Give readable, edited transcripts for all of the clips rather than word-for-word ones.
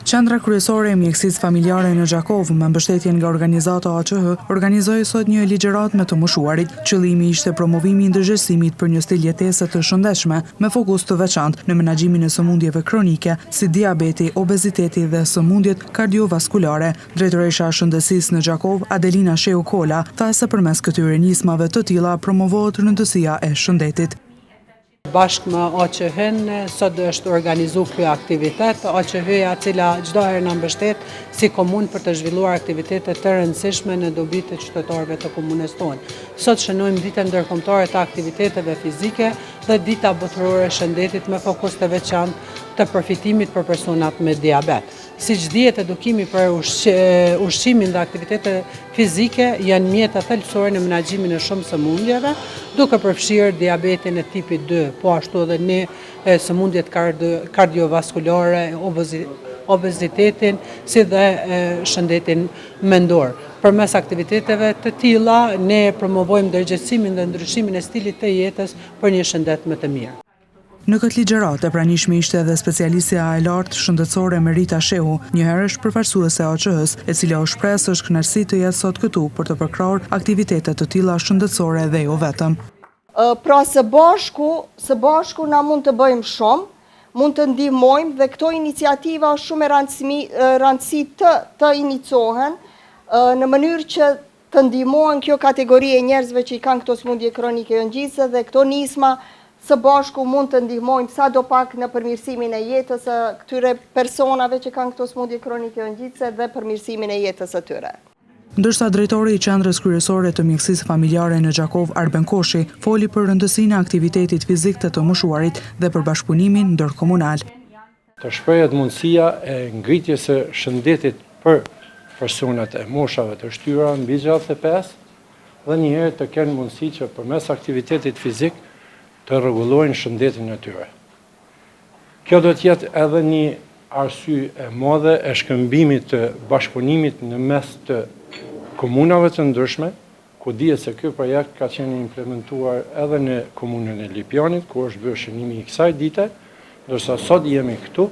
Qendra kryesore e mjekësisë familjare në Gjakov, me mbështetje nga organizata AQH, organizoi sot një ligjëratë me të moshuarit. Qëllimi ishte promovimi i ndërgjegjësimit për një stil jetese të shëndetshme, me fokus të veçantë në menaxhimin e sëmundjeve kronike, si diabeti, obeziteti dhe sëmundjet kardiovaskulare. Drejtoresha e shëndetësisë në Gjakov, Adelina Sheu Kola, tha se përmes këtyre nismave të tilla promovohet rëndësia e shëndetit. Bashkë me AQH-n, sot është organizu ky aktivitet. AQH-ja cila çdo herë na mbështet si komunë për të zhvilluar aktivitete të rëndësishme në dobitë të qytetarëve të komunës tonë. Sot shënojmë ditën ndërkombëtare të aktiviteteve fizike dhe dita botërore e shëndetit me fokus të veçantë të përfitimit për personat me diabet. Siç dihet, edukimi për ushqimin dhe aktivitetet fizike janë mjete thelbësore në menaxhimin e shumë sëmundjeve, duke përfshirë diabetin e tipit 2, po ashtu edhe në sëmundjet kardiovaskulare, obezitetin, si dhe shëndetin mendor. Përmes aktiviteteve të tilla, ne promovojmë ndërgjegjësimin dhe ndryshimin e stilit të jetës për një shëndet më të mirë. Në këtë ligjëratë e pranishme ishte edhe specialistja e lartë shëndetësore Merita Shehu, një herësh përfaqësuese e AQH-s, e cila u shpreh se është kënaqësi të jetë sot këtu për të përkrahur aktivitete të tilla shëndetësore dhe jo vetëm. Pra së bashku na mund të bëjmë shumë, mund të ndihmojmë dhe këto iniciativa është shumë e rëndësi të inicohen në mënyrë që të ndihmohen kjo kategori e njerëzve që i kanë këto sëmundje kronike jongjitse dhe këto nisma së bashku mund të ndihmojmë sadopak në përmirësimin e jetës së këtyre personave që kanë këto sëmundje kronike jongjitse dhe përmirësimin e jetës së tyre. Ndërsa drejtori i qendrës kryesore të mjekësisë familjare në Gjakov, Arben Koshi, foli për rëndësinë e aktivitetit fizik të moshuarit dhe për bashkëpunimin ndërkomunal. Të shprehet mundësia e ngritjes së shëndetit për personat e moshave të shtyra mbi 65 dhe njëherë të kenë mundësi që përmes aktivitetit fizik të rregullojnë shëndetin e tyre. Kjo do të jetë edhe një arsye e madhe e shkëmbimit të bashkëpunimit në mes të komunave të ndryshme, ku dihet se ky projekt ka qenë implementuar edhe në komunën e Lipjanit, ku është bërë shënimi i kësaj dite, ndërsa sot jemi këtu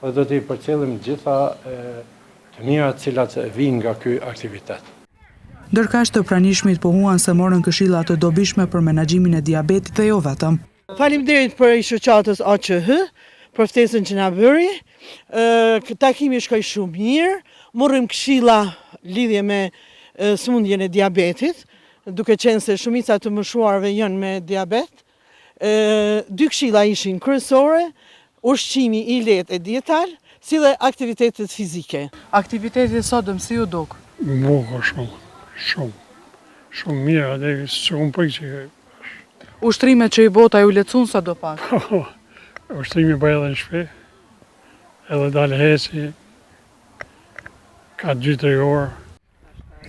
dhe do t'i përcjellim gjitha të mirat cilat vijnë nga ky aktivitet. Ndërkaq të pranishmit pohuan se morën këshilla të dobishme për menaxhimin e diabetit dhe jo vetëm. Faleminderit për shoqatës AQH, për ftesën që na bëri. Takimi shkoi shumë mirë, morëm këshilla lidhje me sëmundjen e diabetit, duke qenë se shumica të moshuarve janë me diabet. Dy këshilla ishin kryesore, ushqimi i lehtë e dietar, si dhe aktivitetet fizike. Aktiviteti sot si u duk? Bukur shumë mirë, dhe që unë pëj që... Ushtrimet që i bota ju lecun sa do pak? Ushtrimi bëj edhe në shpe, edhe dalë heci, ka 2-3 orë.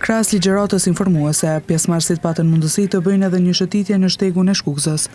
Krahas ligjëratës informuese, pjesëmarrësit patën mundësi të bëjnë edhe një shëtitje në shtegun e Shkukzës.